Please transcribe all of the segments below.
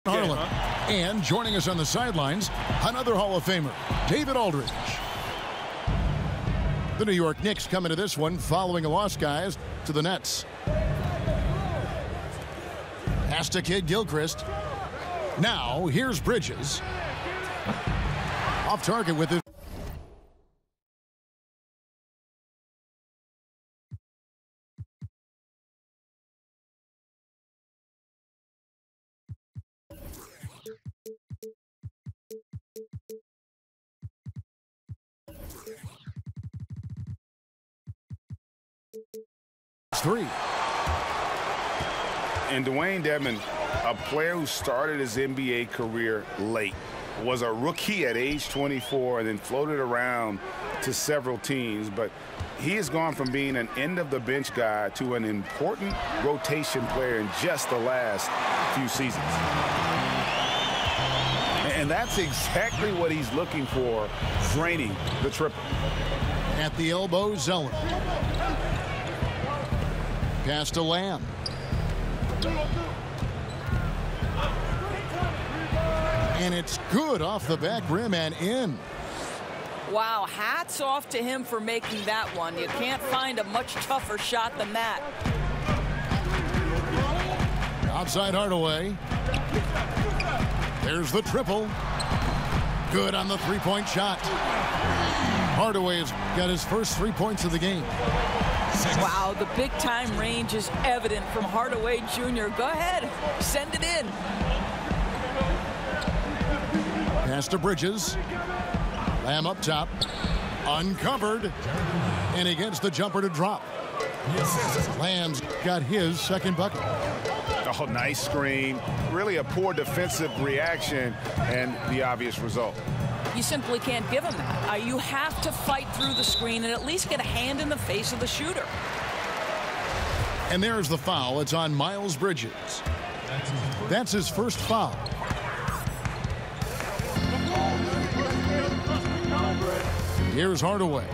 Harlan. And joining us on the sidelines, another Hall of Famer, David Aldridge. The New York Knicks come into this one following a loss, guys, to the Nets. Pass to Kid Gilchrist. Now, here's Bridges. Off target with it. Three. And Dwayne Dedmon, a player who started his NBA career late, was a rookie at age 24 and then floated around to several teams. But he has gone from being an end-of-the-bench guy to an important rotation player in just the last few seasons. And that's exactly what he's looking for, draining the triple. At the elbow, Zeller. Pass to Lamb. And it's good off the back rim and in. Wow, hats off to him for making that one. You can't find a much tougher shot than that. Outside Hardaway. There's the triple. Good on the three-point shot. Hardaway has got his first 3 points of the game. Wow, the big-time range is evident from Hardaway Jr. Go ahead, send it in. Pass to Bridges. Lamb up top. Uncovered. And he gets the jumper to drop. Lamb's got his second bucket. Oh, nice screen. Really a poor defensive reaction and the obvious result. You simply can't give him that. You have to fight through the screen and at least get a hand in the face of the shooter. And there's the foul. It's on Miles Bridges. That's his first foul. Here's Hardaway.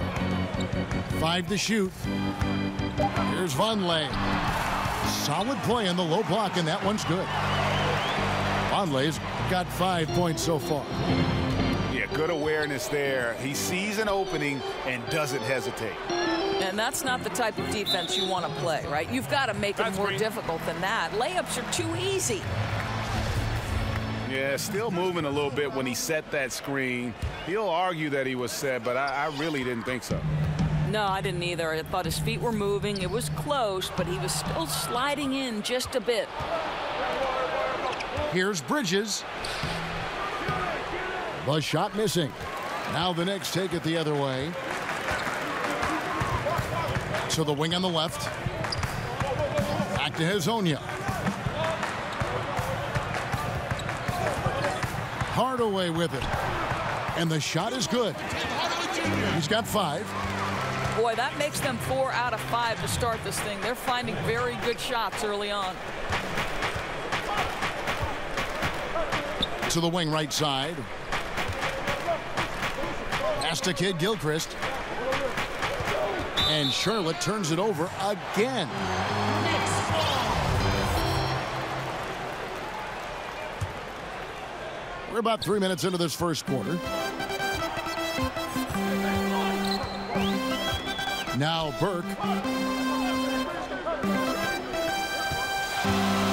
5 to shoot. Here's Vonleh. Solid play in the low block, and that one's good. Vonleh's got 5 points so far. Good awareness there. He sees an opening and doesn't hesitate. And that's not the type of defense you want to play, right? You've got to make it more difficult than that. Layups are too easy. Yeah, still moving a little bit when he set that screen. He'll argue that he was set, but I really didn't think so. No, I didn't either. I thought his feet were moving. It was close, but he was still sliding in just a bit. Here's Bridges. The shot missing. Now the Knicks take it the other way. To the wing on the left. Back to Hazonia. Hardaway with it. And the shot is good. He's got 5. Boy, that makes them 4 out of 5 to start this thing. They're finding very good shots early on. To the wing right side. Pass to Kid Gilchrist. And Charlotte turns it over again. We're about 3 minutes into this first quarter. Now Burke.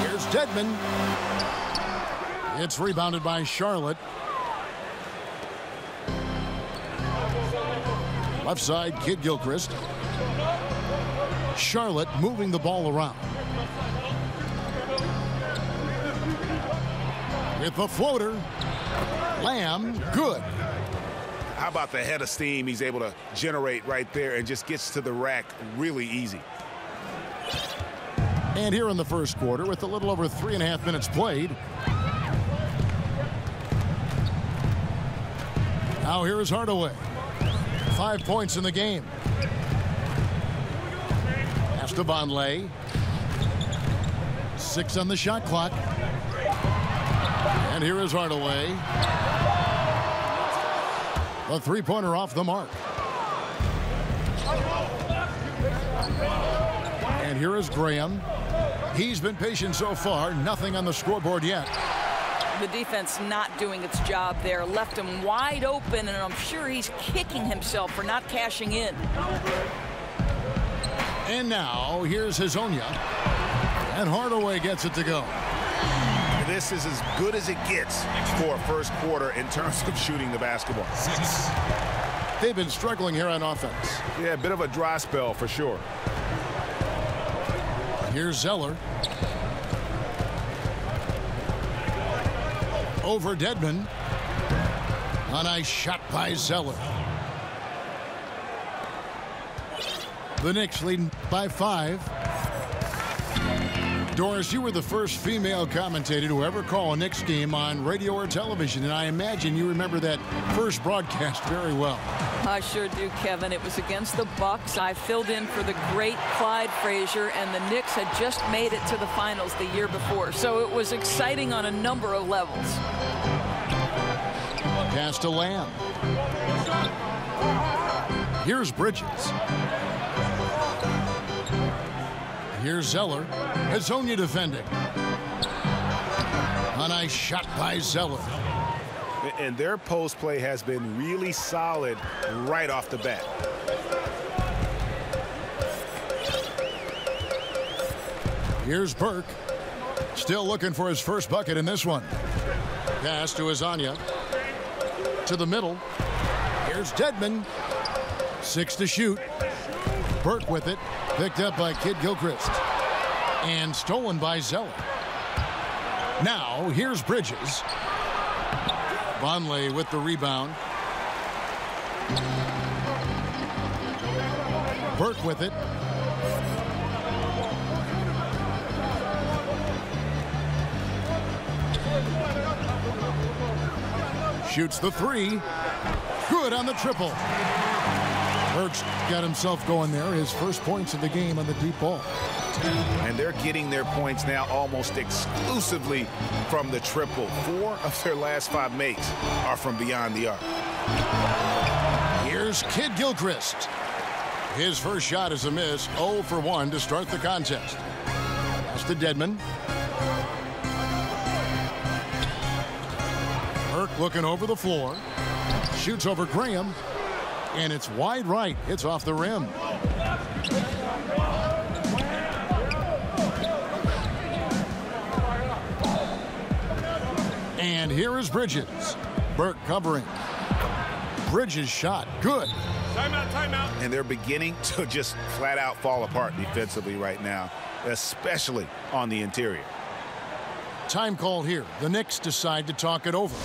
Here's Dedmon. It's rebounded by Charlotte. Left side, Kid Gilchrist. Charlotte moving the ball around. With the floater. Lamb, good. How about the head of steam he's able to generate right there and just gets to the rack really easy. And here in the first quarter, with a little over 3.5 minutes played. Now here is Hardaway. 5 points in the game. Pass to Vonleh. 6 on the shot clock. And here is Hardaway. The three-pointer off the mark. And here is Graham. He's been patient so far. Nothing on the scoreboard yet. The defense not doing its job there. Left him wide open, and I'm sure he's kicking himself for not cashing in. And now, here's Hezonja. And Hardaway gets it to go. This is as good as it gets for a first quarter in terms of shooting the basketball. They've been struggling here on offense. Yeah, a bit of a dry spell for sure. Here's Zeller. Over Dedmon. A nice shot by Zeller. The Knicks leading by 5. Doris, you were the first female commentator to ever call a Knicks game on radio or television, and I imagine you remember that first broadcast very well. I sure do, Kevin. It was against the Bucks. I filled in for the great Clyde Frazier, and the Knicks had just made it to the finals the year before, so it was exciting on a number of levels. Pass to Lamb. Here's Bridges. Here's Zeller. Hezonja defending. A nice shot by Zeller. And their post play has been really solid right off the bat. Here's Burke. Still looking for his first bucket in this one. Pass to Hezonja. To the middle. Here's Dedmon. 6 to shoot. Burke with it. Picked up by Kid Gilchrist. And stolen by Zeller. Now, here's Bridges. Vonleh with the rebound. Burke with it. Shoots the 3. Good on the triple. Burke's got himself going there. His first points of the game on the deep ball. And they're getting their points now almost exclusively from the triple. 4 of their last 5 makes are from beyond the arc. Here's Kid Gilchrist. His first shot is a miss. 0 for 1 to start the contest. Pass to Dedmon. Burke looking over the floor. Shoots over Graham. And it's wide right. It's off the rim. And here is Bridges. Burke covering. Bridges shot. Good. Timeout, timeout. And they're beginning to just flat out fall apart defensively right now, especially on the interior. Time called here. The Knicks decide to talk it over.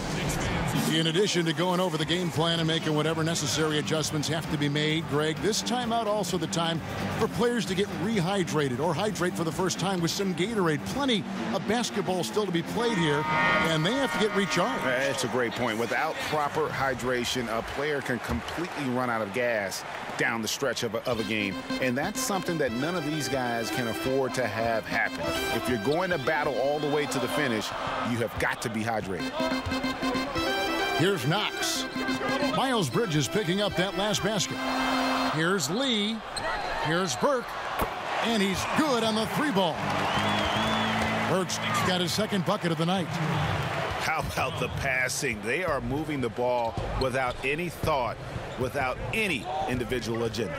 In addition to going over the game plan and making whatever necessary adjustments have to be made, Greg, this timeout also the time for players to get rehydrated or hydrate for the first time with some Gatorade. Plenty of basketball still to be played here, and they have to get recharged. That's a great point. Without proper hydration, a player can completely run out of gas down the stretch of a game, and that's something that none of these guys can afford to have happen. If you're going to battle all the way to the finish, you have got to be hydrated. Here's Knox. Miles Bridges picking up that last basket. Here's Lee. Here's Burke. And he's good on the 3-ball. Burke's got his second bucket of the night. How about the passing? They are moving the ball without any thought, without any individual agenda.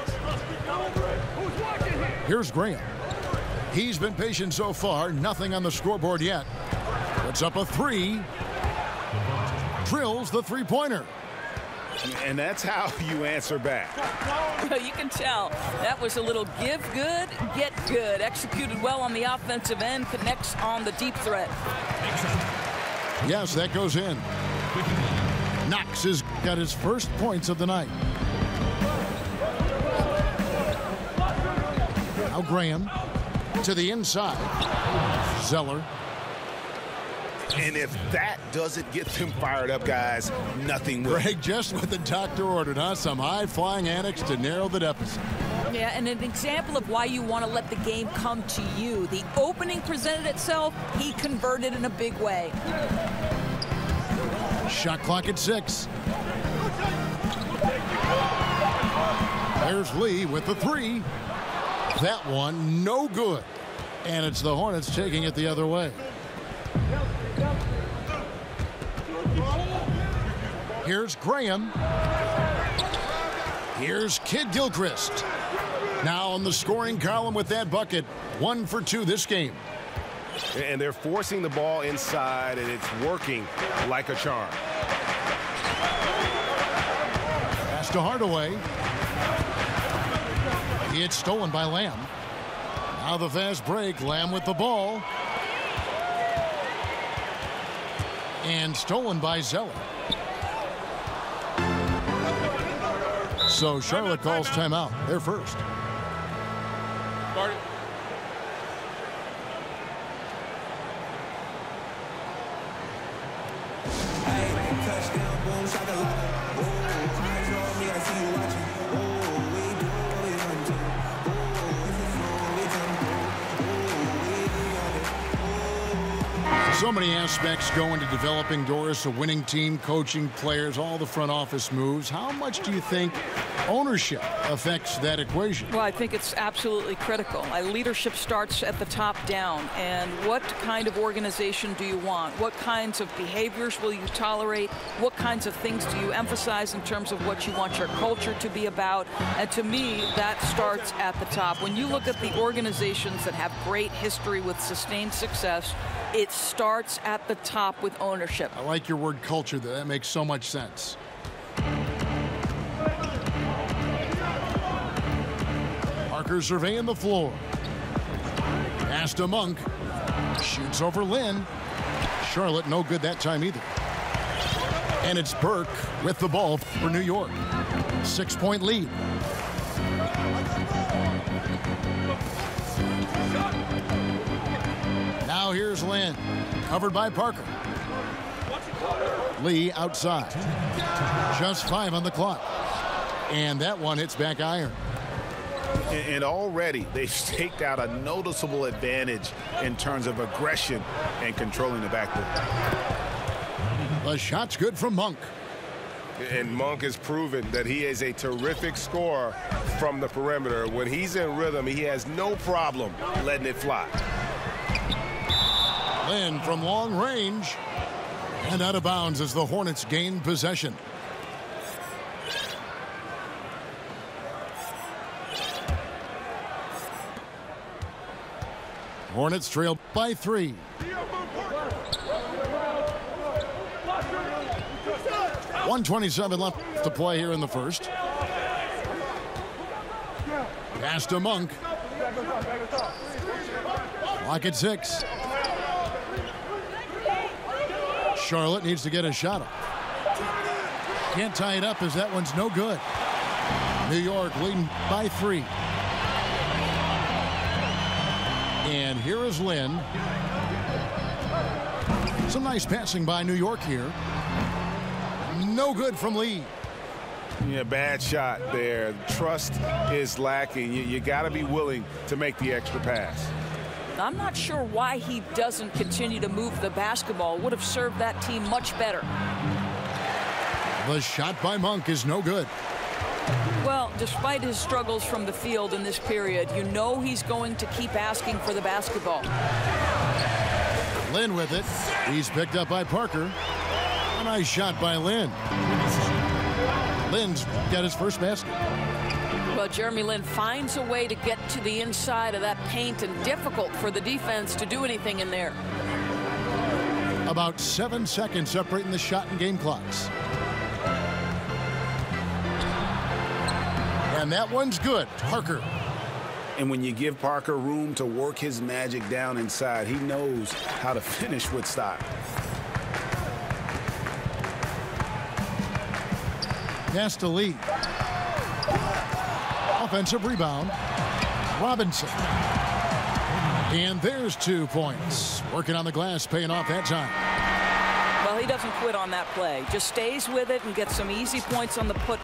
Here's Graham. He's been patient so far. Nothing on the scoreboard yet. Puts up a 3. Drills the 3-pointer. And that's how you answer back. Well, you can tell that was a little give good, get good. Executed well on the offensive end, connects on the deep threat. Yes, that goes in. Knox has got his first points of the night. Now Graham to the inside. Zeller. And if that doesn't get them fired up, guys, nothing will. Greg, just what the doctor ordered, huh? Some high-flying antics to narrow the deficit. Yeah, and an example of why you want to let the game come to you. The opening presented itself, he converted in a big way. Shot clock at 6. There's Lee with the 3. That one, no good. And it's the Hornets taking it the other way. Here's Graham. Here's Kid Gilchrist. Now on the scoring column with that bucket. 1 for 2 this game. And they're forcing the ball inside, and it's working like a charm. Pass to Hardaway. It's stolen by Lamb. Now the fast break. Lamb with the ball. And stolen by Zeller. So Charlotte calls timeout. They're first. So many aspects go into developing, Doris, a winning team, coaching, players, all the front office moves. How much do you think ownership affects that equation? Well, I think it's absolutely critical. Leadership starts at the top down. And what kind of organization do you want? What kinds of behaviors will you tolerate? What kinds of things do you emphasize in terms of what you want your culture to be about? And to me, that starts at the top. When you look at the organizations that have great history with sustained success, it starts at the top with ownership. I like your word culture. That makes so much sense. Parker surveying the floor. Pass to Monk. Shoots over Lynn. Charlotte no good that time either. And it's Burke with the ball for New York. 6-point lead. Now here's Lynn. Covered by Parker. Lee outside. Just 5 on the clock. And that one hits back iron. And already they've staked out a noticeable advantage in terms of aggression and controlling the backcourt. The shot's good from Monk. And Monk has proven that he is a terrific scorer from the perimeter. When he's in rhythm, he has no problem letting it fly. Lynn from long range. And out of bounds as the Hornets gain possession. Hornets trail by 3. .127 left to play here in the first. Pass to Monk. Clock at 6. Charlotte needs to get a shot up. Can't tie it up as that one's no good. New York leading by 3. And here is Lynn. Some nice passing by New York here. No good from Lee. Yeah, bad shot there. Trust is lacking. You got to be willing to make the extra pass. I'm not sure why he doesn't continue to move the basketball. Would have served that team much better. The shot by Monk is no good. Well, despite his struggles from the field in this period, you know he's going to keep asking for the basketball. Lynn with it. He's picked up by Parker. A nice shot by Lynn. Lynn's got his first basket. Well, Jeremy Lin finds a way to get to the inside of that paint, and difficult for the defense to do anything in there. About 7 seconds separating the shot and game clocks. And that one's good. Parker. And when you give Parker room to work his magic down inside, he knows how to finish with style. Pass to Lee. Offensive rebound. Robinson. And there's 2 points. Working on the glass, paying off that time. Well, he doesn't quit on that play. Just stays with it and gets some easy points on the put.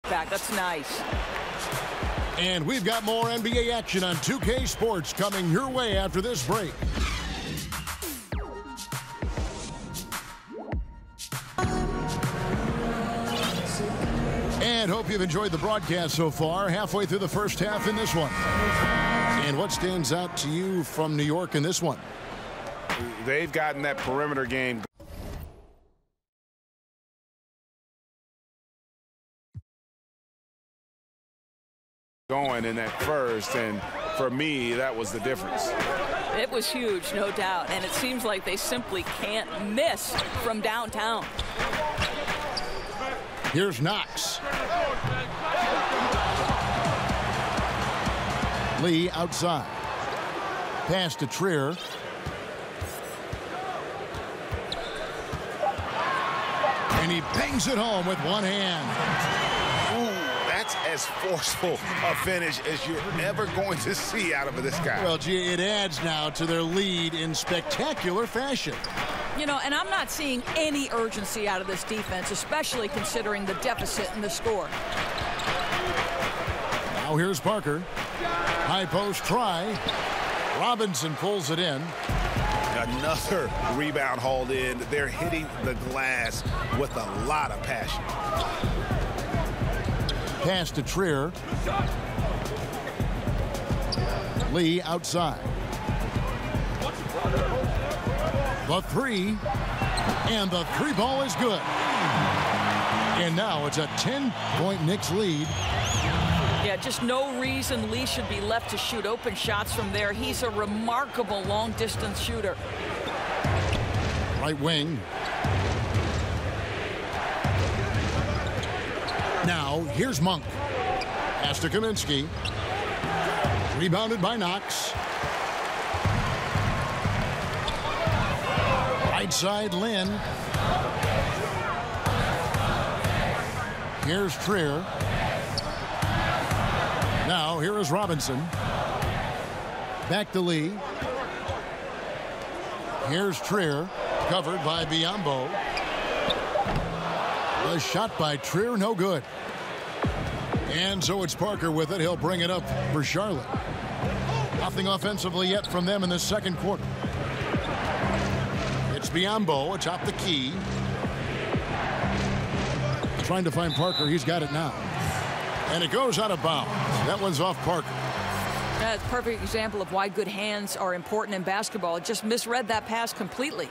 back. That's nice. And we've got more NBA action on 2K Sports coming your way after this break. And hope you've enjoyed the broadcast so far. Halfway through the first half in this one. And what stands out to you from New York in this one? They've gotten that perimeter game going in that first, and for me, that was the difference. It was huge, no doubt, and it seems like they simply can't miss from downtown. Here's Knox. Lee outside. Pass to Trier. And he bangs it home with one hand. Ooh, that's as forceful a finish as you're ever going to see out of this guy. Well, gee, it adds now to their lead in spectacular fashion. You know, and I'm not seeing any urgency out of this defense, especially considering the deficit in the score. Now here's Parker. High post try. Robinson pulls it in. Another rebound hauled in. They're hitting the glass with a lot of passion. Pass to Trier. Lee outside. The three. And the three ball is good. And now it's a 10-point Knicks lead. Yeah, just no reason Lee should be left to shoot open shots from there. He's a remarkable long-distance shooter. Right wing. Now, here's Monk. Pass to Kaminsky. Rebounded by Knox. Right side, Lynn. Here's Trier. Now, here is Robinson. Back to Lee. Here's Trier, covered by Biyombo. The shot by Trier, no good. And so it's Parker with it. He'll bring it up for Charlotte. Nothing offensively yet from them in the second quarter. It's Biyombo atop the key. Trying to find Parker. He's got it now. And it goes out of bounds. That one's off Parker. That's a perfect example of why good hands are important in basketball. It just misread that pass completely.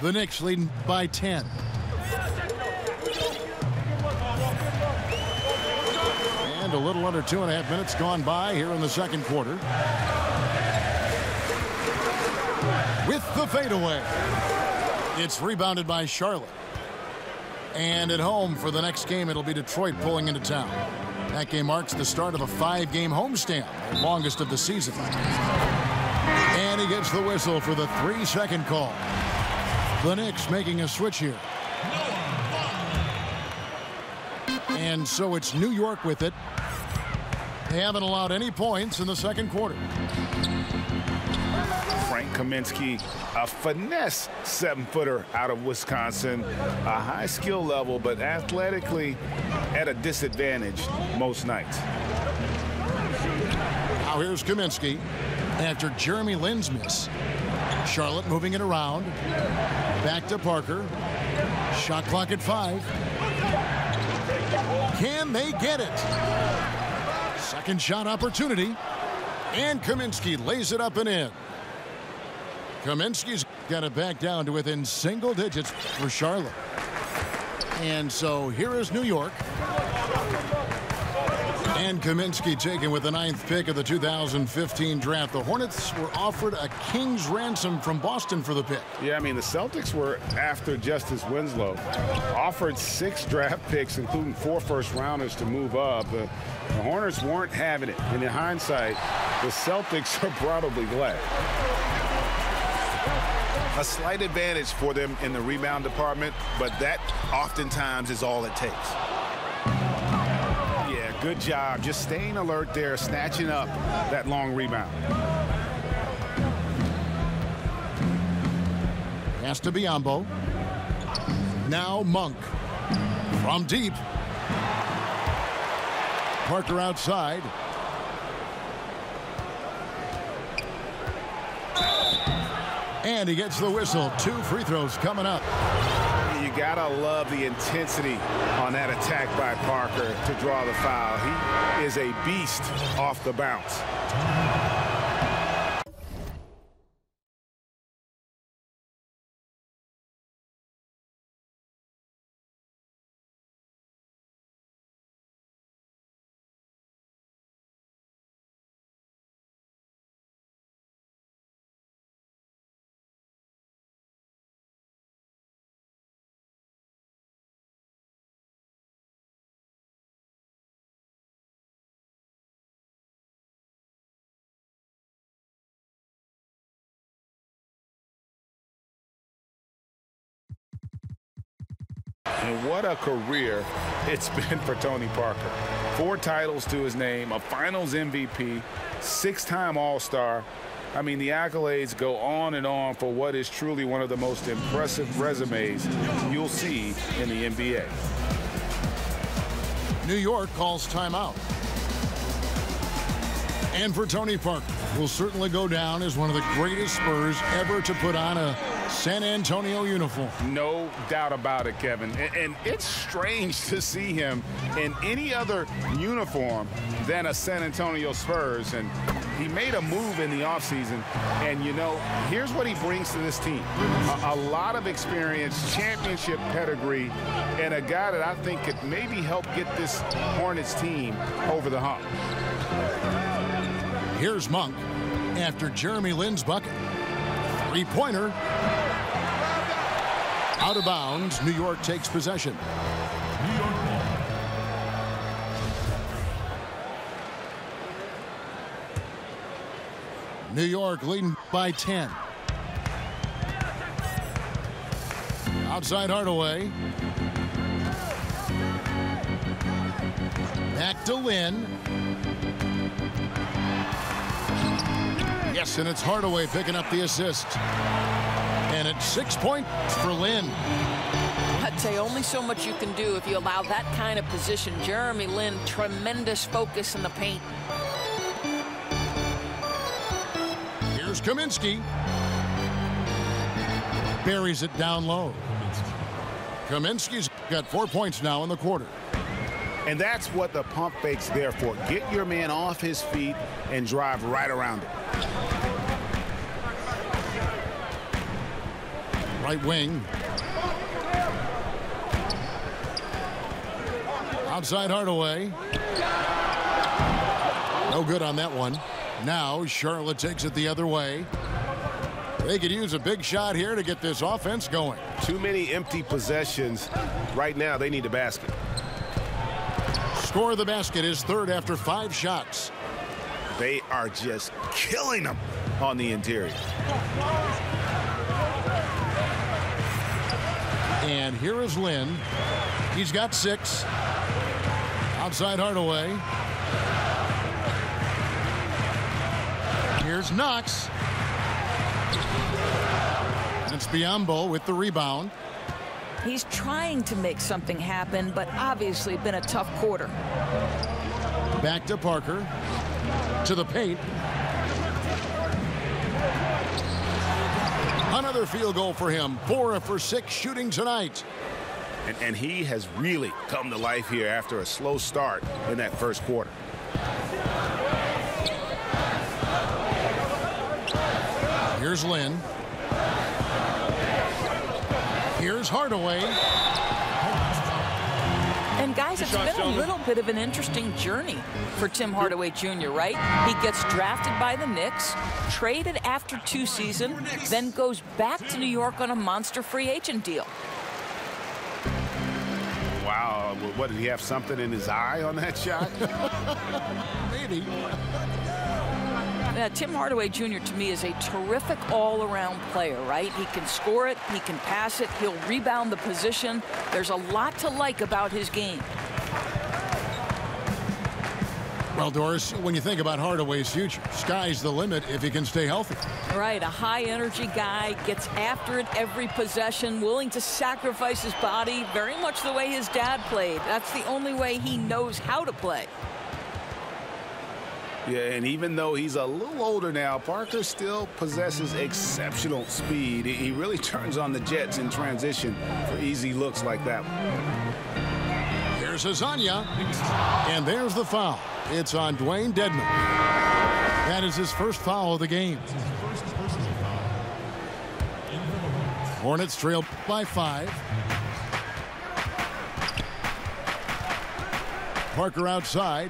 The Knicks leading by 10. And a little under 2.5 minutes gone by here in the second quarter. With the fadeaway. It's rebounded by Charlotte. And at home for the next game, it'll be Detroit pulling into town. That game marks the start of a 5-game homestand, the longest of the season. And he gets the whistle for the 3-second call. The Knicks making a switch here. And so it's New York with it. They haven't allowed any points in the second quarter. Frank Kaminsky, a finesse 7-footer out of Wisconsin. A high skill level, but athletically at a disadvantage most nights. Now here's Kaminsky after Jeremy Lin's miss. Charlotte moving it around. Back to Parker. Shot clock at 5. Can they get it? Second shot opportunity. And Kaminsky lays it up and in. Kaminsky's got it back down to within single digits for Charlotte. And so here is New York. And Kaminsky taken with the 9th pick of the 2015 draft. The Hornets were offered a king's ransom from Boston for the pick. Yeah, I mean, the Celtics were after Justice Winslow. Offered 6 draft picks, including 4 first-rounders to move up. The Hornets weren't having it. And in hindsight, the Celtics are probably glad. A slight advantage for them in the rebound department, but that oftentimes is all it takes. Yeah, good job. Just staying alert there, snatching up that long rebound. Pass to Biyombo. Now Monk. From deep. Parker outside. And he gets the whistle. 2 free throws coming up. You gotta love the intensity on that attack by Parker to draw the foul. He is a beast off the bounce. And what a career it's been for Tony Parker. 4 titles to his name, a Finals MVP, 6-time All-Star. I mean, the accolades go on and on for what is truly one of the most impressive resumes you'll see in the NBA. New York calls timeout. And for Tony Parker, will certainly go down as one of the greatest Spurs ever to put on a San Antonio uniform. No doubt about it, Kevin. And it's strange to see him in any other uniform than a San Antonio Spurs. And he made a move in the offseason. And, you know, here's what he brings to this team. A lot of experience, championship pedigree, and a guy that I think could maybe help get this Hornets team over the hump. Here's Monk after Jeremy Lin's bucket. 3-pointer. Out of bounds. New York takes possession. New York leading by 10. Outside Hardaway. Back to Lin. Yes, and it's Hardaway picking up the assist. And it's 6 points for Lin. I'd say only so much you can do if you allow that kind of position. Jeremy Lin, tremendous focus in the paint. Here's Kaminsky. Buries it down low. Kaminsky's got 4 points now in the quarter. And that's what the pump fake's there for. Get your man off his feet and drive right around it. Right wing. Outside Hardaway. No good on that one. Now Charlotte takes it the other way. They could use a big shot here to get this offense going. Too many empty possessions. Right now, they need a basket. Score of the basket is third after 5 shots. They are just killing them on the interior. And here is Lin. He's got 6. Outside Hardaway. Here's Knox. And it's Biyombo with the rebound. He's trying to make something happen, but obviously been a tough quarter. Back to Parker. To the paint. Another field goal for him. 4 for 6 shooting tonight. And he has really come to life here after a slow start in that first quarter. Here's Lin. Here's Hardaway. And guys, it's been a little bit of an interesting journey for Tim Hardaway Jr., right? He gets drafted by the Knicks, traded after 2 seasons, then goes back to New York on a monster free agent deal. Wow, what, did he have something in his eye on that shot? Maybe. Yeah, Tim Hardaway Jr. to me is a terrific all-around player, right? He can score it, he can pass it, he'll rebound the position. There's a lot to like about his game. Well, Doris, when you think about Hardaway's future, sky's the limit if he can stay healthy. Right, a high-energy guy, gets after it every possession, willing to sacrifice his body, very much the way his dad played. That's the only way he knows how to play. Yeah, and even though he's a little older now, Parker still possesses exceptional speed. He really turns on the jets in transition for easy looks like that one. Here's Azania, and there's the foul. It's on Dwayne Dedman. That is his first foul of the game. Hornets trail by 5. Parker outside.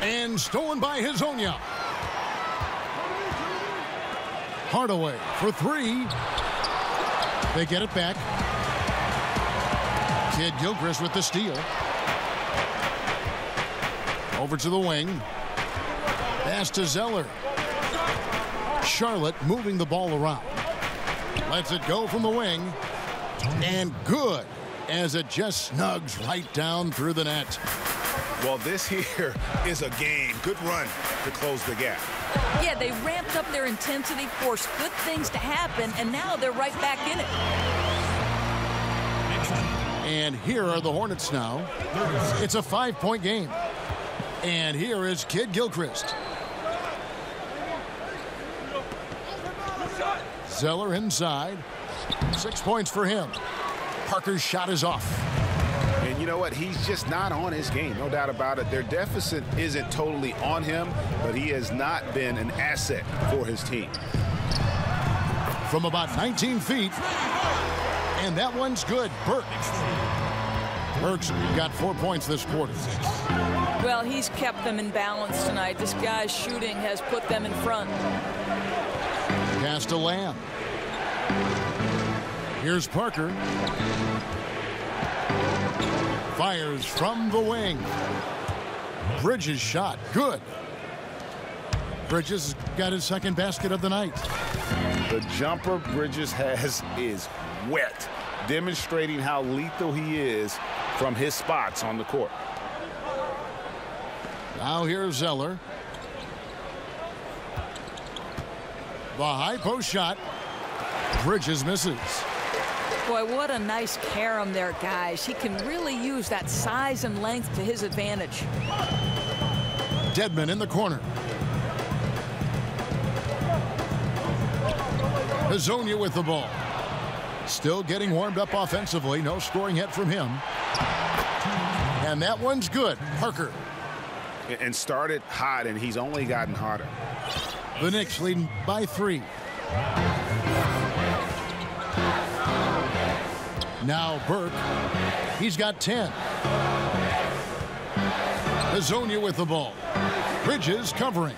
And stolen by Hazonia. Hardaway for 3. They get it back. Kid Gilchrist with the steal. Over to the wing. Pass to Zeller. Charlotte moving the ball around. Lets it go from the wing. And good, as it just snugs right down through the net. Well, this here is a game. Good run to close the gap. Yeah, they ramped up their intensity, forced good things to happen, and now they're right back in it. And here are the Hornets now. It's a 5-point game. And here is Kid Gilchrist. Zeller inside. 6 points for him. Parker's shot is off. And you know what? He's just not on his game, no doubt about it. Their deficit isn't totally on him, but he has not been an asset for his team. From about 19 feet. And that one's good. Burks got 4 points this quarter. Well, he's kept them in balance tonight. This guy's shooting has put them in front. Pass to Lamb. Here's Parker. Fires from the wing. Bridges shot. Good. Bridges got his second basket of the night. The jumper Bridges has is wet, demonstrating how lethal he is from his spots on the court. Now here's Zeller. The high post shot. Bridges misses. Boy, what a nice carom there, guys. He can really use that size and length to his advantage. Dedman in the corner. Hazonia with the ball. Still getting warmed up offensively. No scoring yet from him. And that one's good. Parker. And started hot, and he's only gotten hotter. The Knicks leading by 3. Now Burke. He's got 10. Hazonia with the ball. Bridges covering.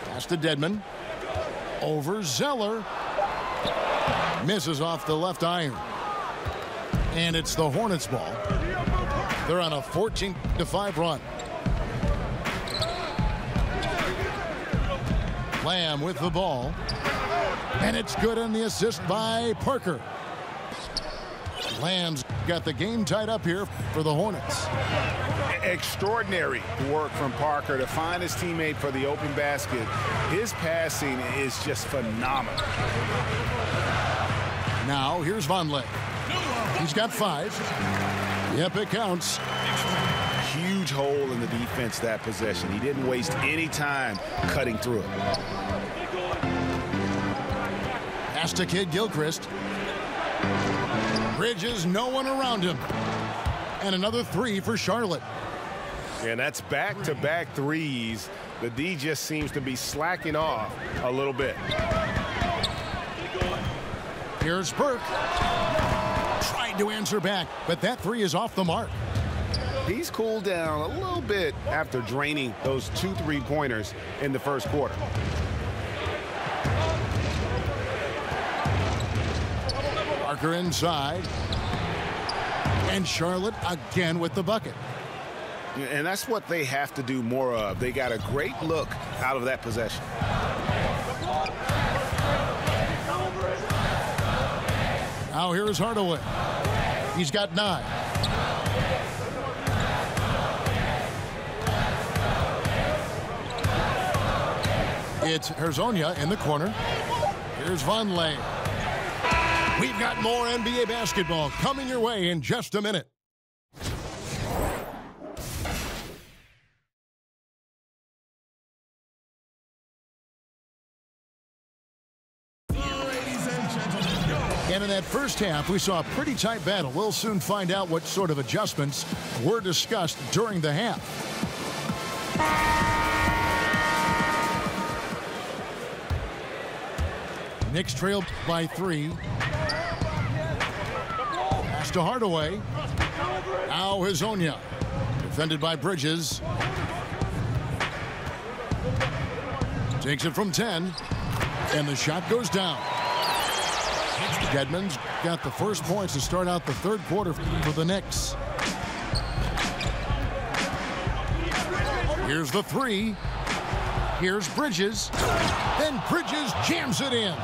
Pass to Dedman. Over Zeller. Misses off the left iron. And it's the Hornets ball. They're on a 14-5 run. Lamb with the ball. And it's good on the assist by Parker. Lamb's got the game tied up here for the Hornets. Extraordinary work from Parker to find his teammate for the open basket. His passing is just phenomenal. Now here's Vonleh. He's got 5. Yep, it counts. Huge hole in the defense that possession. He didn't waste any time cutting through it. Pass to Kid Gilchrist. Bridges, no one around him. And another 3 for Charlotte. And that's back-to-back threes. The D just seems to be slacking off a little bit. Here's Burke. Tried to answer back, but that 3 is off the mark. He's cooled down a little bit after draining those 2 3-pointers in the first quarter. Parker inside. And Charlotte again with the bucket. And that's what they have to do more of. They got a great look out of that possession. Now here's Hardaway. He's got 9. It's Hazonia in the corner. Here's Vonleh. We've got more NBA basketball coming your way in just a minute. that first half, we saw a pretty tight battle. We'll soon find out what sort of adjustments were discussed during the half. Knicks trailed by 3. Pass to Hardaway. Now Hazonia. Defended by Bridges. Takes it from 10. And the shot goes down. Gedman's got the first points to start out the third quarter for the Knicks. Here's the 3. Here's Bridges. Then Bridges jams it in.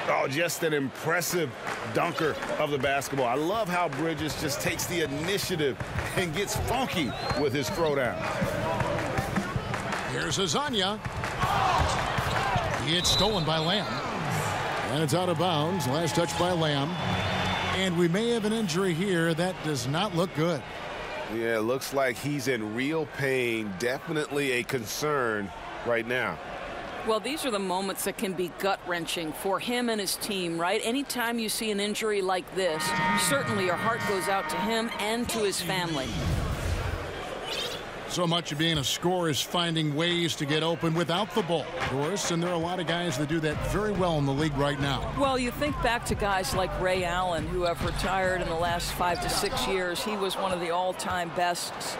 Oh, just an impressive dunker of the basketball. I love how Bridges just takes the initiative and gets funky with his throwdown. Here's Hazonia. It's stolen by Lamb. And it's out of bounds. Last touch by Lamb. And we may have an injury here. That does not look good. Yeah, it looks like he's in real pain. Definitely a concern right now. Well, these are the moments that can be gut-wrenching for him and his team, right? Anytime you see an injury like this, certainly your heart goes out to him and to his family. So much of being a scorer is finding ways to get open without the ball, of course, and there are a lot of guys that do that very well in the league right now. Well, you think back to guys like Ray Allen, who have retired in the last 5 to 6 years. He was one of the all-time bests.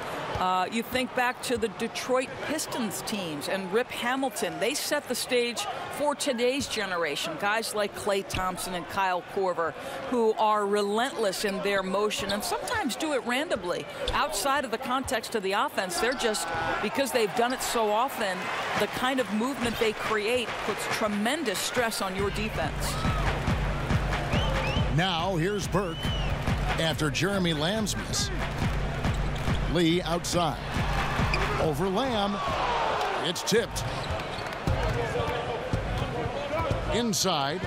You think back to the Detroit Pistons teams and Rip Hamilton. They set the stage for today's generation. Guys like Klay Thompson and Kyle Korver, who are relentless in their motion and sometimes do it randomly. Outside of the context of the offense, they're just, because they've done it so often, the kind of movement they create puts tremendous stress on your defense. Now here's Burke after Jeremy Lamb's miss. Lee outside. Over Lamb. It's tipped. Inside.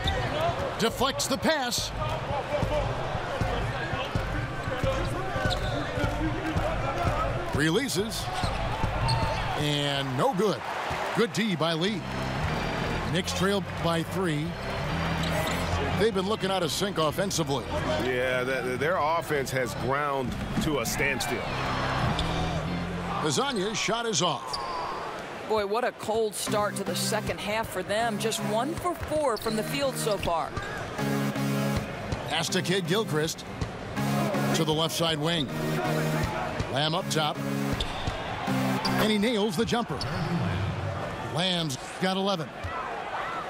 Deflects the pass. Releases. And no good. Good D by Lee. Knicks trailed by 3. They've been looking out of sync offensively. Yeah, their offense has ground to a standstill. Hazonia's shot is off. Boy, what a cold start to the second half for them. Just 1 for 4 from the field so far. Pass to Kid Gilchrist to the left side wing. Lamb up top. And he nails the jumper. Lamb's got 11.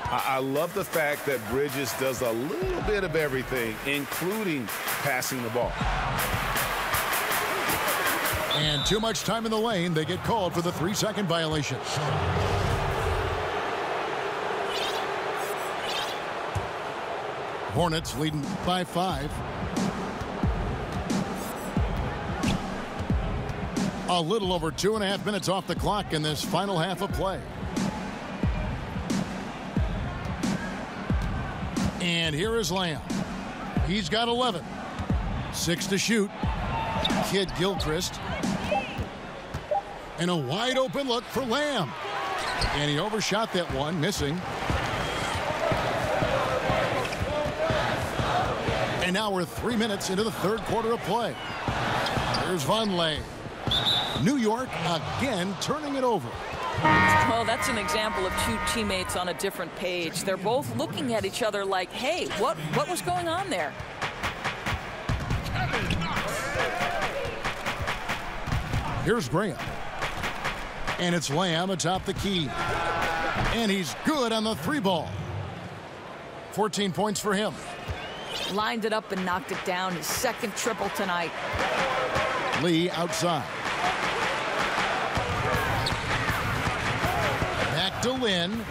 I love the fact that Bridges does a little bit of everything, including passing the ball. And too much time in the lane. They get called for the 3-second violation. Hornets leading by 5. A little over 2.5 minutes off the clock in this final half of play. And here is Lamb. He's got 11. 6 to shoot. Kid Gilchrist. And a wide open look for Lamb. And he overshot that one, missing. And now we're 3 minutes into the third quarter of play. Here's Vonleh. New York again turning it over. Well, that's an example of two teammates on a different page. They're both looking at each other like, hey, what was going on there? Here's Graham. And it's Lamb atop the key. And he's good on the 3-ball. 14 points for him. Lined it up and knocked it down. His second triple tonight. Lee outside. Back to Lynn.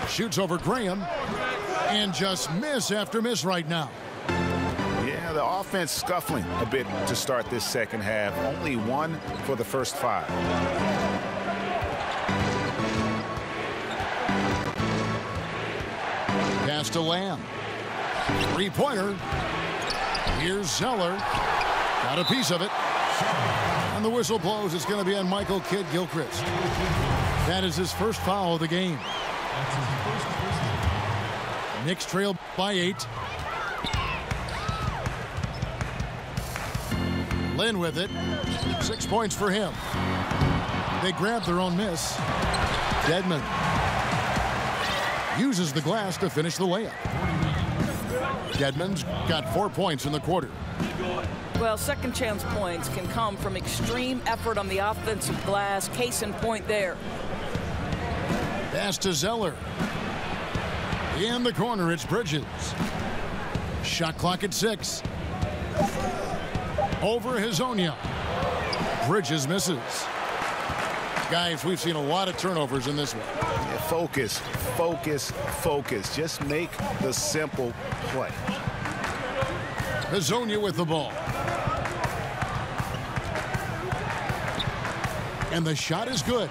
Shoots over Graham. And just miss after miss right now. Yeah, the offense scuffling a bit to start this second half. Only 1 for the first 5. Pass to Lamb. 3-pointer. Here's Zeller. Got a piece of it. And the whistle blows. It's going to be on Michael Kidd Gilchrist. That is his first foul of the game. Knicks trail by 8. Lynn with it. 6 points for him. They grab their own miss. Dedmon uses the glass to finish the layup. Dedmon's got 4 points in the quarter. Well, second chance points can come from extreme effort on the offensive glass. Case in point there. Pass to Zeller. In the corner, it's Bridges. Shot clock at 6. Over Hazonia. Bridges misses. Guys, we've seen a lot of turnovers in this one. Yeah, focus, focus, focus. Just make the simple play. Hazonia with the ball. And the shot is good.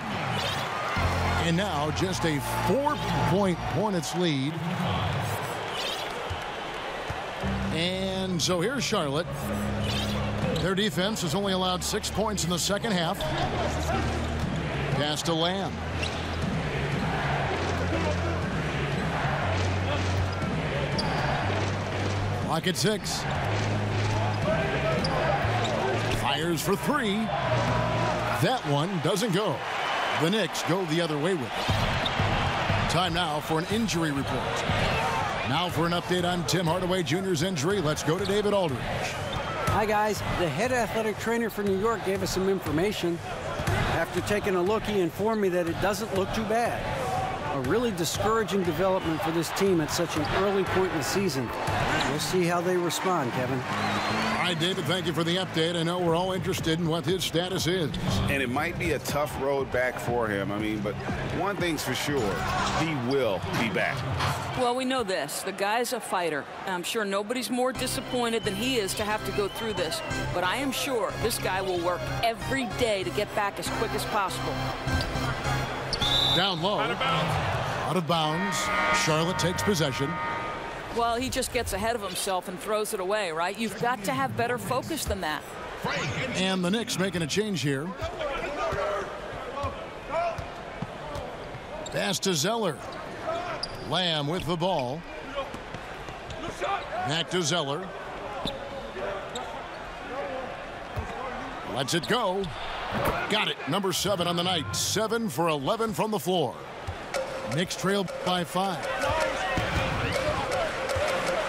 And now just a 4-point Hornets lead. And so here's Charlotte. Their defense has only allowed 6 points in the second half. Pass to Lamb. Clock at 6. Fires for 3. That one doesn't go. The Knicks go the other way with it. Time now for an injury report. Now for an update on Tim Hardaway Jr.'s injury. Let's go to David Aldridge. Hi, guys. The head athletic trainer for New York gave us some information. After taking a look, he informed me that it doesn't look too bad. A really discouraging development for this team at such an early point in the season. We'll see how they respond, Kevin. All right, David, thank you for the update. I know we're all interested in what his status is. And it might be a tough road back for him. I mean, but one thing's for sure, he will be back. Well, we know this. The guy's a fighter. I'm sure nobody's more disappointed than he is to have to go through this. But I am sure this guy will work every day to get back as quick as possible. Down low. Out of bounds. Charlotte takes possession. Well, he just gets ahead of himself and throws it away, right? You've got to have better focus than that. And the Knicks making a change here. Pass to Zeller. Lamb with the ball. Back to Zeller. Lets it go. Got it. Number 7 on the night. 7 for 11 from the floor. Knicks trail by 5.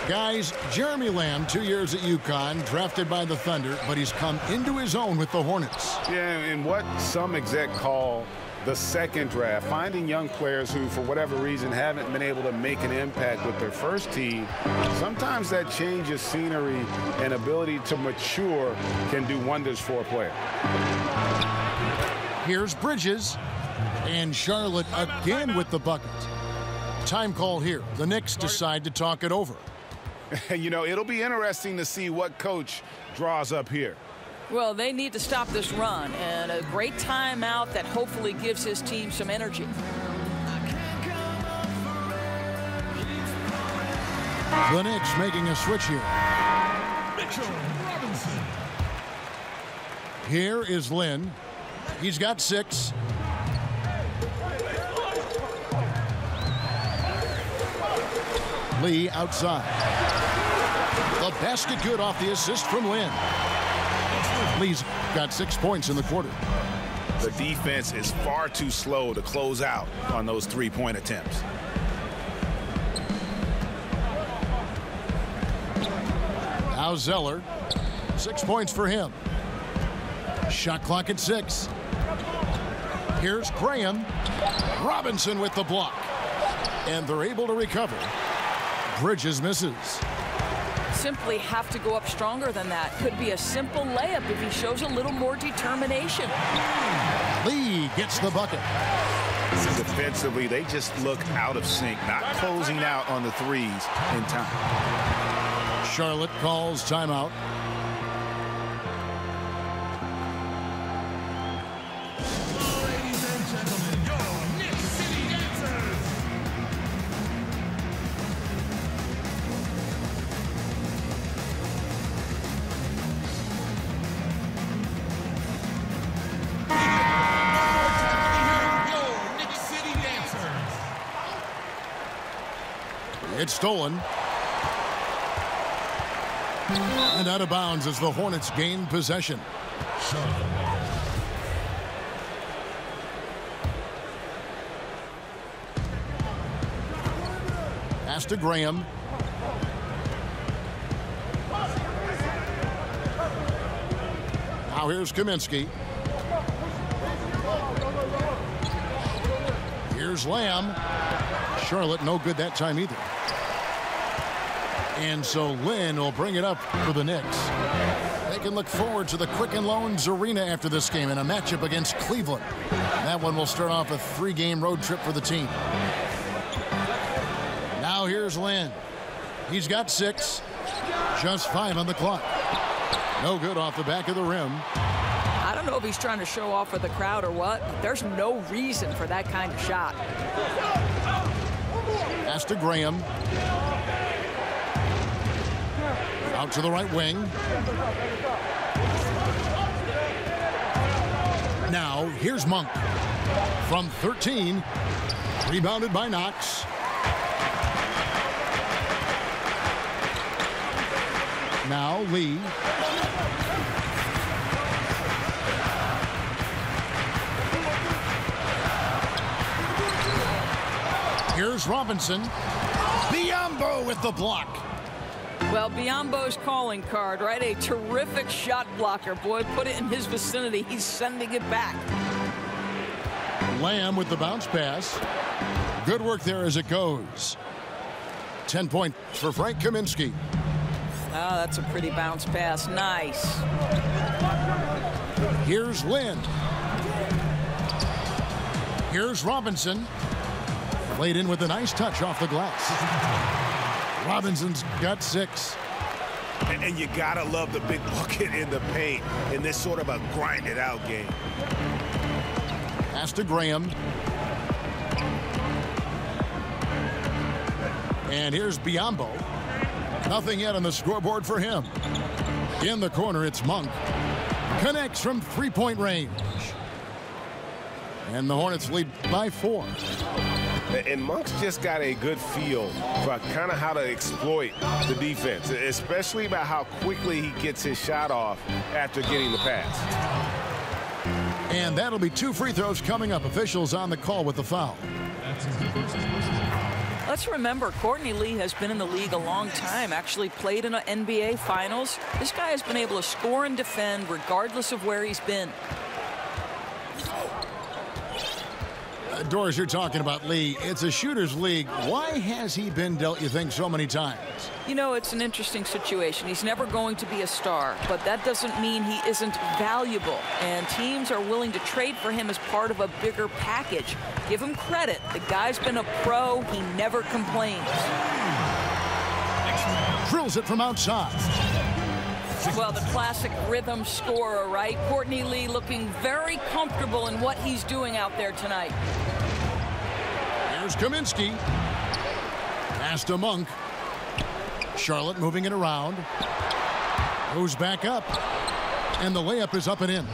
Guys, Jeremy Lamb, 2 years at UConn, drafted by the Thunder, but he's come into his own with the Hornets. Yeah, and what some exec call the second draft, finding young players who, for whatever reason, haven't been able to make an impact with their first team. Sometimes that change of scenery and ability to mature can do wonders for a player. Here's Bridges, and Charlotte again with the bucket. Time call here. The Knicks decide to talk it over. You know, it'll be interesting to see what coach draws up here. Well, they need to stop this run, and a great timeout that hopefully gives his team some energy. The Knicks making a switch here. Here is Lynn. He's got 6. Lee outside. The basket good off the assist from Lynn. Lee's got 6 points in the quarter. The defense is far too slow to close out on those three-point attempts. Now Zeller. 6 points for him. Shot clock at 6. Here's Graham. Robinson with the block. And they're able to recover. Bridges misses. Simply have to go up stronger than that. Could be a simple layup if he shows a little more determination. Lee gets the bucket. Defensively, they just look out of sync, not closing out on the threes in time. Charlotte calls timeout. It's stolen. And out of bounds as the Hornets gain possession. Pass to Graham. Now here's Kaminsky. Here's Lamb. Charlotte no good that time either. And so Lynn will bring it up for the Knicks. They can look forward to the Quicken Loans Arena after this game in a matchup against Cleveland. That one will start off a 3-game road trip for the team. Now here's Lynn. He's got 6. Just 5 on the clock. No good off the back of the rim. I don't know if he's trying to show off for the crowd or what, but there's no reason for that kind of shot. Pass to Graham. Out to the right wing. Now, here's Monk. From 13. Rebounded by Knox. Now, Lee. Here's Robinson. Biombo with the block. Well, Biombo's calling card, right? A terrific shot blocker. Boy, put it in his vicinity. He's sending it back. Lamb with the bounce pass. Good work there as it goes. 10 points for Frank Kaminsky. Oh, that's a pretty bounce pass. Nice. Here's Lynn. Here's Robinson. Played in with a nice touch off the glass. Robinson's got 6. And you gotta love the big bucket in the paint in this sort of a grinded out game. Pass to Graham. And here's Biombo. Nothing yet on the scoreboard for him. In the corner, it's Monk. Connects from 3-point range. And the Hornets lead by 4. And Monk's just got a good feel for kind of how to exploit the defense, especially about how quickly he gets his shot off after getting the pass. And that'll be 2 free throws coming up. Officials on the call with the foul. Let's remember, Courtney Lee has been in the league a long time, actually played in an NBA Finals. This guy has been able to score and defend regardless of where he's been. Doris, you're talking about Lee. It's a shooter's league. Why has he been dealt, you think, so many times? You know, it's an interesting situation. He's never going to be a star, but that doesn't mean he isn't valuable. And teams are willing to trade for him as part of a bigger package. Give him credit. The guy's been a pro. He never complains. Drills it from outside. Well, the classic rhythm scorer, right? Courtney Lee looking very comfortable in what he's doing out there tonight. Here's Kaminsky. Pass to Monk. Charlotte moving it around. Goes back up. And the layup is up and in.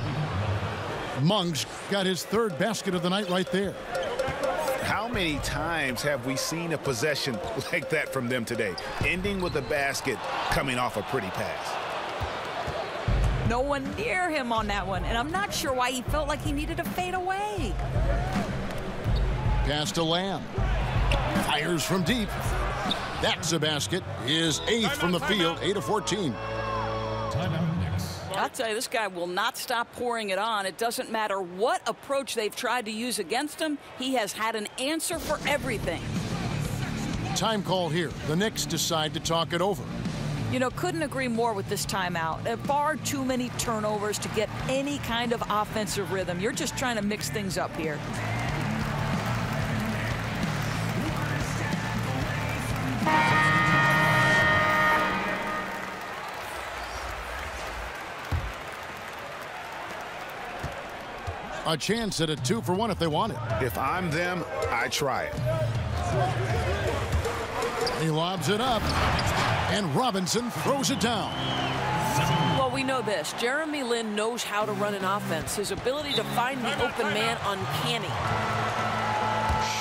Monk's got his 3rd basket of the night right there. How many times have we seen a possession like that from them today? Ending with a basket coming off a pretty pass. No one near him on that one, and I'm not sure why he felt like he needed to fade away. Pass to Lamb. Fires from deep. That's a basket. His 8th from the field, 8 of 14. I'll tell you, this guy will not stop pouring it on. It doesn't matter what approach they've tried to use against him. He has had an answer for everything. Time call here. The Knicks decide to talk it over. You know, couldn't agree more with this timeout. There are far too many turnovers to get any kind of offensive rhythm. You're just trying to mix things up here. A chance at a 2-for-1 if they want it. If I'm them, I try it. He lobs it up, and Robinson throws it down. Well, we know this. Jeremy Lin knows how to run an offense. His ability to find the open man, uncanny.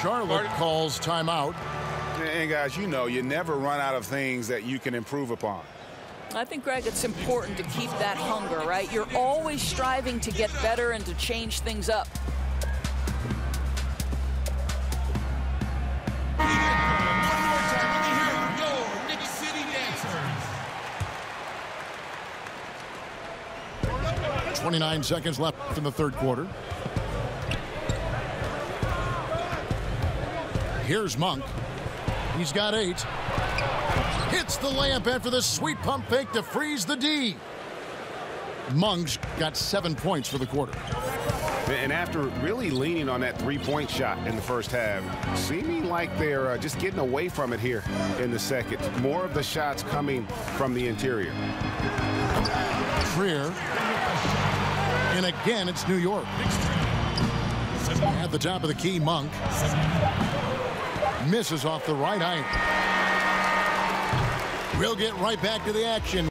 Charlotte calls timeout. And guys, you know, you never run out of things that you can improve upon. I think, Greg, it's important to keep that hunger, right? You're always striving to get better and to change things up. One more time, let me hear it from your Nick City dancers. 29 seconds left in the third quarter. Here's Monk. He's got 8. Hits the layup after the sweet pump fake to freeze the D. Monk's got 7 points for the quarter. And after really leaning on that three-point shot in the first half, seeming like they're just getting away from it here in the second. More of the shots coming from the interior. Trier. And again, it's New York. At the top of the key, Monk. Misses off the right iron. We'll get right back to the action.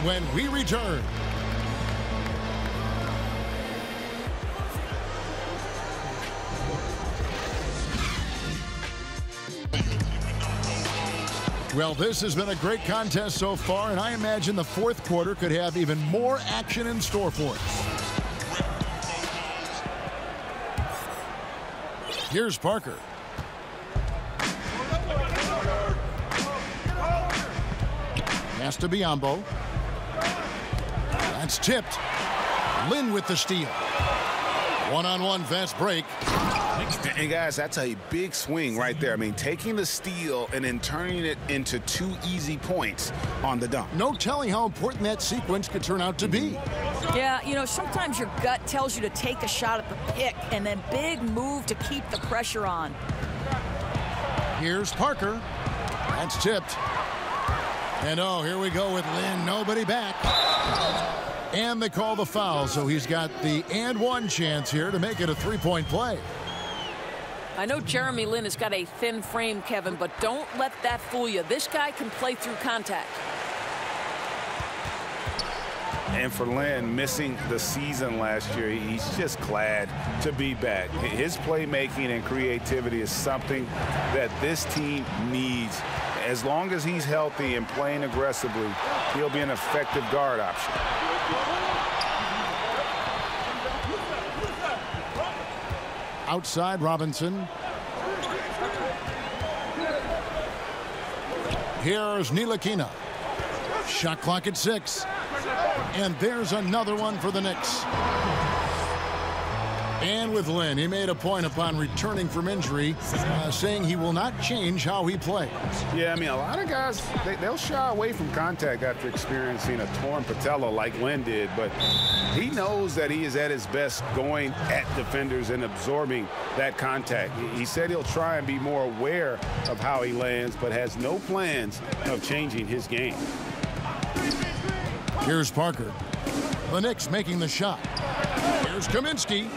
when we return. Well, this has been a great contest so far, and I imagine the fourth quarter could have even more action in store for us. Here's Parker. Pass to ANBA. That's tipped. Lynn with the steal. One-on-one fast break. And guys, that's a big swing right there. I mean, taking the steal and then turning it into 2 easy points on the dunk. No telling how important that sequence could turn out to be. Yeah, you know, sometimes your gut tells you to take a shot at the pick and then big move to keep the pressure on. Here's Parker. That's tipped. And oh, here we go with Lynn. Nobody back. And they call the foul, so he's got the and one chance here to make it a three-point play. I know Jeremy Lin has got a thin frame, Kevin, but don't let that fool you. This guy can play through contact. And for Lynn, missing the season last year, he's just glad to be back. His playmaking and creativity is something that this team needs. As long as he's healthy and playing aggressively, he'll be an effective guard option. Outside Robinson. Here's Ntilikina. Shot clock at 6. And there's another one for the Knicks. And with Lynn, he made a point upon returning from injury, saying he will not change how he plays. Yeah, I mean, a lot of guys, they'll shy away from contact after experiencing a torn patella like Lynn did, but he knows that he is at his best going at defenders and absorbing that contact. He said he'll try and be more aware of how he lands, but has no plans of changing his game. Here's Parker. The Knicks making the shot. Here's Kaminsky.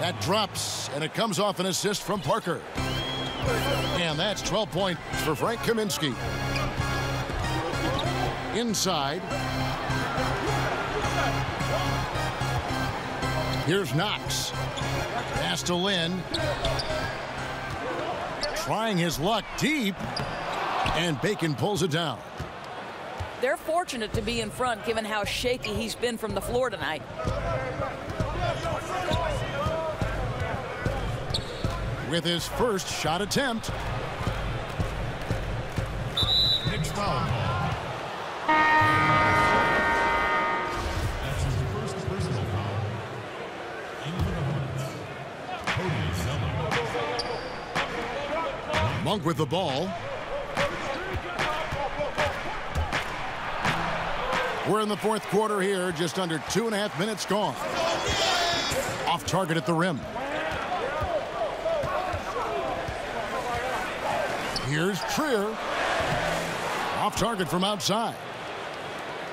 That drops, and it comes off an assist from Parker. And that's 12 points for Frank Kaminsky. Inside. Here's Knox. Pass to Lynn. Trying his luck deep. And Bacon pulls it down. They're fortunate to be in front, given how shaky he's been from the floor tonight. With his first shot attempt. Knicks foul. That's his first personal foul. Into the Hornets. Cody Monk with the ball. We're in the fourth quarter here, just under 2.5 minutes gone. Off target at the rim. Here's Trier. Off target from outside.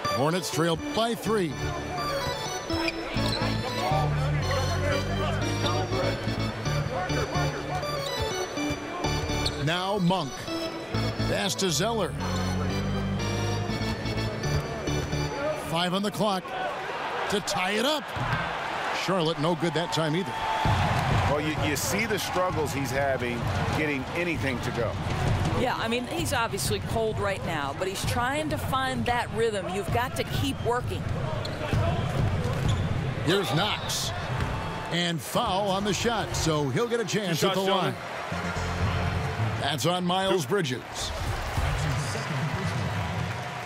Hornets trail by 3. Now Monk. Pass to Zeller. 5 on the clock to tie it up. Charlotte no good that time either. Well, you see the struggles he's having getting anything to go. Yeah, I mean, he's obviously cold right now, but he's trying to find that rhythm. You've got to keep working. Here's Knox. And foul on the shot, so he'll get a chance at the line. That's on Miles Bridges.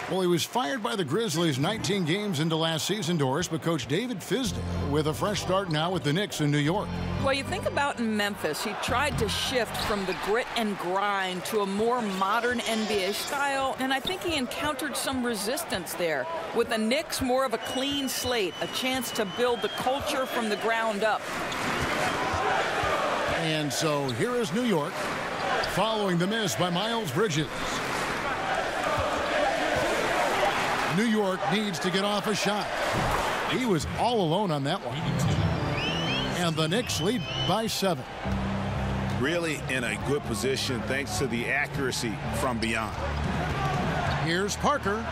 Well, he was fired by the Grizzlies 19 games into last season, Doris, but Coach David Fizdale with a fresh start now with the Knicks in New York. Well, you think about in Memphis, he tried to shift from the grit and grind to a more modern NBA style, and I think he encountered some resistance there. With the Knicks, more of a clean slate, a chance to build the culture from the ground up. And so here is New York, following the miss by Miles Bridges. New York needs to get off a shot. He was all alone on that one. And the Knicks lead by 7. Really in a good position thanks to the accuracy from beyond. Here's Parker.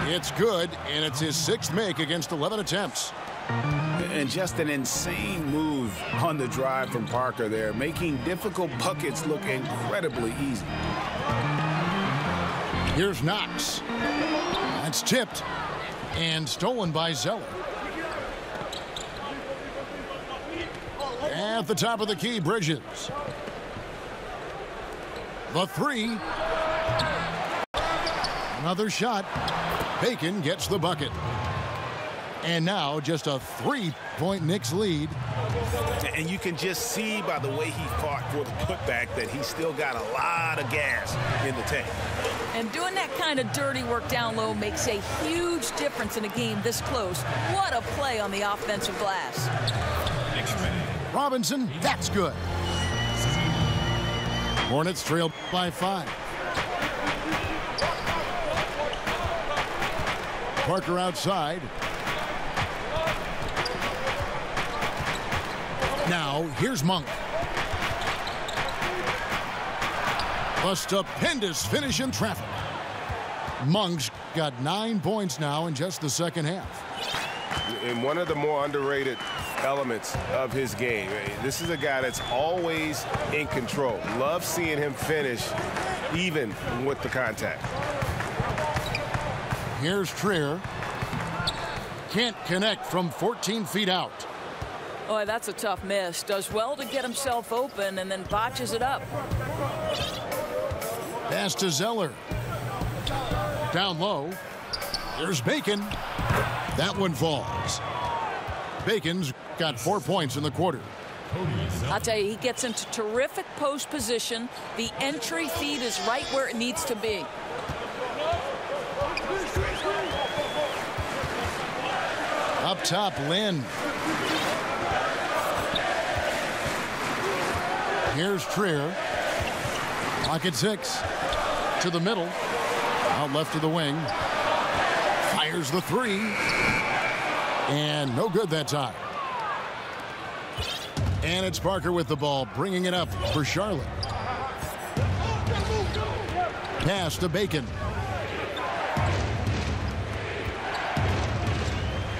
It's good, and it's his 6th make against 11 attempts. And just an insane move on the drive from Parker there, making difficult buckets look incredibly easy. Here's Knox. That's tipped and stolen by Zeller. At the top of the key, Bridges. The 3. Another shot. Bacon gets the bucket. And now just a 3-point Knicks lead. And you can just see by the way he fought for the putback that he still got a lot of gas in the tank. And doing that kind of dirty work down low makes a huge difference in a game this close. What a play on the offensive glass. Robinson, that's good. Hornets trail by 5. Parker outside. Now, here's Monk. A stupendous finish in traffic. Monk's got 9 points now in just the second half. And one of the more underrated elements of his game. This is a guy that's always in control. Love seeing him finish even with the contact. Here's Trier. Can't connect from 14 feet out. Boy, that's a tough miss. Does well to get himself open and then botches it up. Pass to Zeller. Down low. There's Bacon. That one falls. Bacon's got 4 points in the quarter. I'll tell you, he gets into terrific post position. The entry feed is right where it needs to be. Up top, Lynn. Here's Trier. Pocket 6. To the middle. Out left to the wing. Fires the 3. And no good that time. And it's Parker with the ball, bringing it up for Charlotte. Pass to Bacon.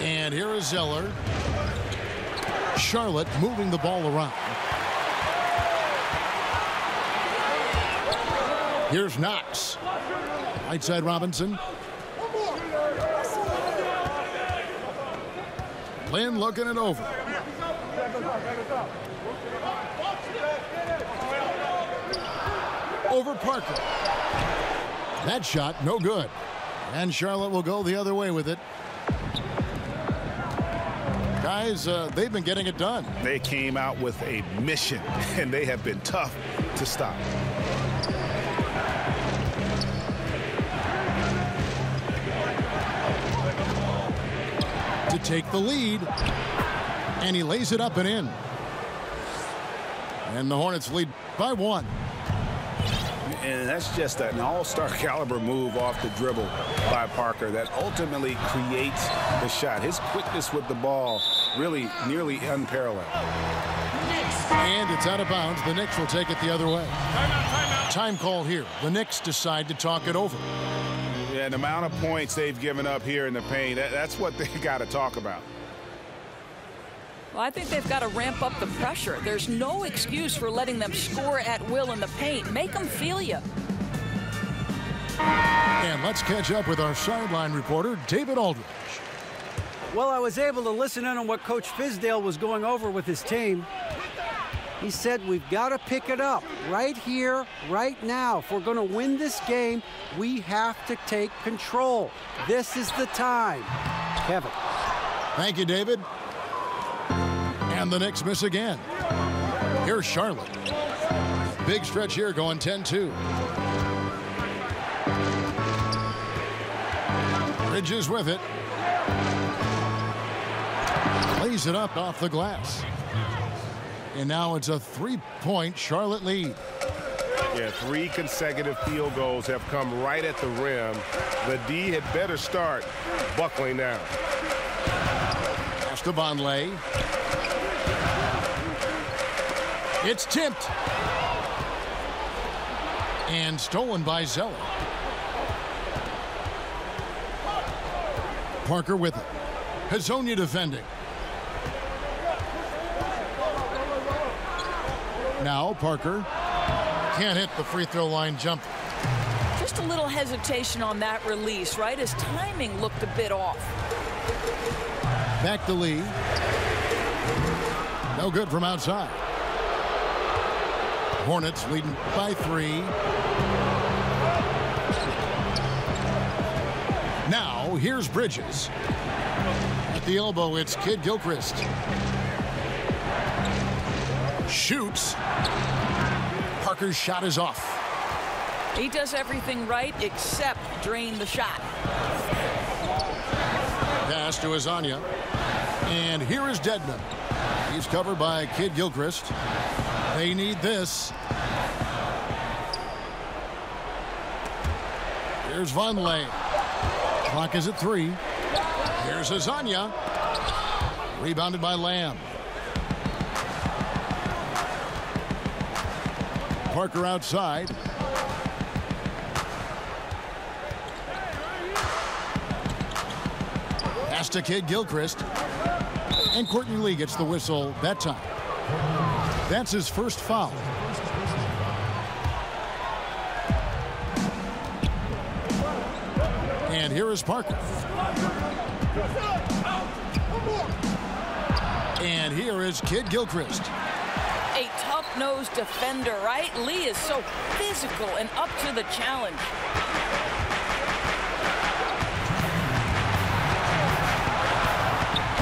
And here is Zeller. Charlotte moving the ball around. Here's Knox. Right side Robinson. Lynn looking it over. Over Parker. That shot, no good. And Charlotte will go the other way with it. Guys, they've been getting it done. They came out with a mission, and they have been tough to stop. To take the lead, and he lays it up and in. And the Hornets lead by 1. And that's just an all-star caliber move off the dribble by Parker that ultimately creates the shot. His quickness with the ball really nearly unparalleled. And it's out of bounds. The Knicks will take it the other way. Time call here. The Knicks decide to talk it over. Yeah, the amount of points they've given up here in the paint, that's what they got to talk about. Well, I think they've got to ramp up the pressure. There's no excuse for letting them score at will in the paint. Make them feel you. And let's catch up with our sideline reporter, David Aldridge. Well, I was able to listen in on what Coach Fizdale was going over with his team. He said we've got to pick it up right here, right now. If we're going to win this game, we have to take control. This is the time. Kevin. Thank you, David. And the Knicks miss again. Here's Charlotte. Big stretch here going 10-2. Bridges with it. Lays it up off the glass. And now it's a 3-point Charlotte lead. Yeah, 3 consecutive field goals have come right at the rim. The D had better start buckling down. Pass to Vonleh. It's tipped. And stolen by Zeller. Parker with it. Hazonia defending. Now Parker can't hit the free throw line jumper. Just a little hesitation on that release, right? His timing looked a bit off. Back to Lee. No good from outside. Hornets leading by 3. Now here's Bridges. At the elbow, it's Kid Gilchrist. Shoots. Parker's shot is off. He does everything right except drain the shot. Pass to Hazonia. And here is Dedmon. He's covered by Kid Gilchrist. They need this. Here's Vonleh. Clock is at 3. Here's Hazonia. Rebounded by Lamb. Parker outside. Pass to Kid Gilchrist. And Courtney Lee gets the whistle that time. That's his first foul. And here is Parker. And here is Kid Gilchrist. A tough-nosed defender, right? Lee is so physical and up to the challenge.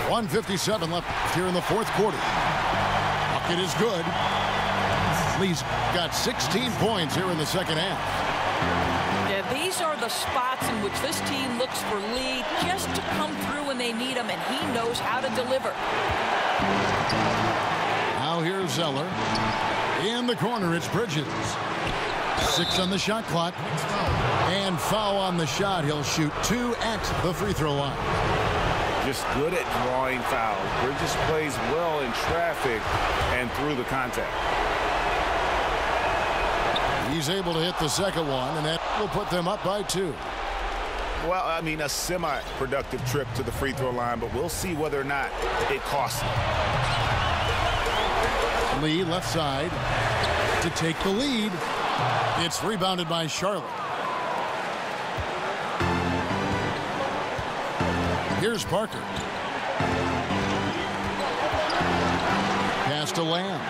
.157 left here in the fourth quarter. Bucket is good. Lee's got 16 points here in the second half. Yeah, these are the spots in which this team looks for Lee just to come through when they need him, and he knows how to deliver. Now here's Zeller. In the corner, it's Bridges. 6 on the shot clock. And foul on the shot. He'll shoot 2 at the free throw line. Just good at drawing fouls. Bridges plays well in traffic and through the contact. He's able to hit the second one, and that will put them up by 2. Well, I mean, a semi-productive trip to the free throw line, but we'll see whether or not it costs him. Lee left side to take the lead. It's rebounded by Charlotte. Here's Parker. Pass to Lamb.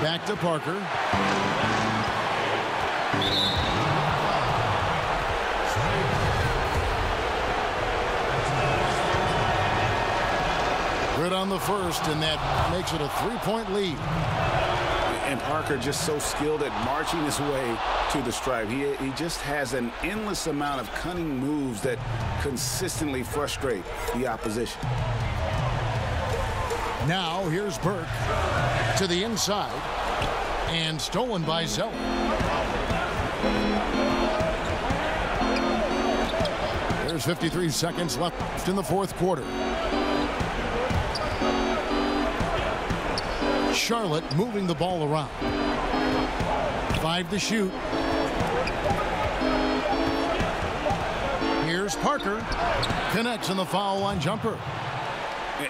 Back to Parker. Good on the first, and that makes it a 3-point lead. And Parker just so skilled at marching his way to the stripe. He just has an endless amount of cunning moves that consistently frustrate the opposition. Now here's Burke to the inside and stolen by Zeller. There's 53 seconds left in the fourth quarter. Charlotte moving the ball around. 5 to shoot. Here's Parker. Connects on the foul line jumper.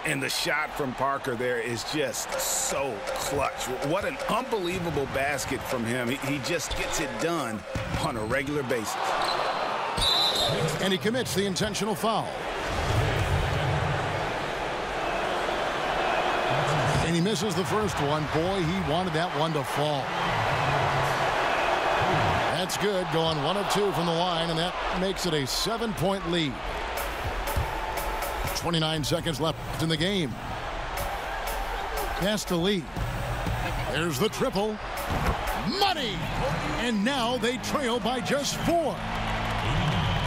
And the shot from Parker there is just so clutch. What an unbelievable basket from him. He just gets it done on a regular basis. And he commits the intentional foul. And he misses the first one. Boy, he wanted that one to fall. That's good. Going 1 of 2 from the line, and that makes it a 7-point lead. 29 seconds left in the game. Pass to Lee. There's the triple. Money! And now they trail by just 4.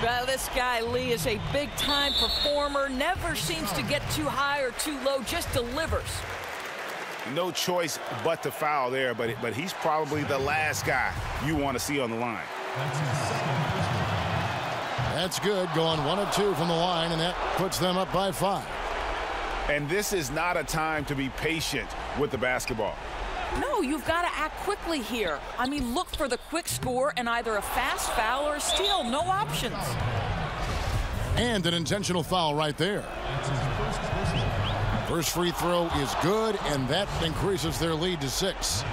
Well, this guy, Lee, is a big-time performer. Never seems to get too high or too low, just delivers. No choice but to foul there, but he's probably the last guy you want to see on the line. That's good. Going 1 of 2 from the line, and that puts them up by 5. And this is not a time to be patient with the basketball. No, you've got to act quickly here. I mean, look for the quick score and either a fast foul or a steal. No options. And an intentional foul right there. That's his first personal. First free throw is good, and that increases their lead to 6.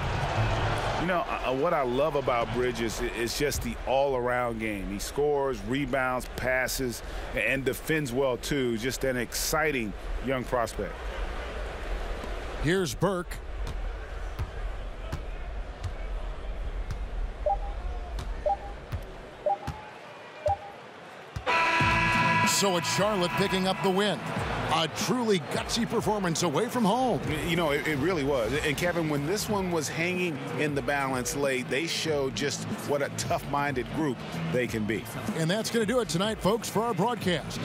You know, what I love about Bridges is just the all-around game. He scores, rebounds, passes, and defends well, too. Just an exciting young prospect. Here's Burke. So it's Charlotte picking up the win. A truly gutsy performance away from home. You know, it really was. And Kevin, when this one was hanging in the balance late, they showed just what a tough-minded group they can be. And that's going to do it tonight, folks, for our broadcast.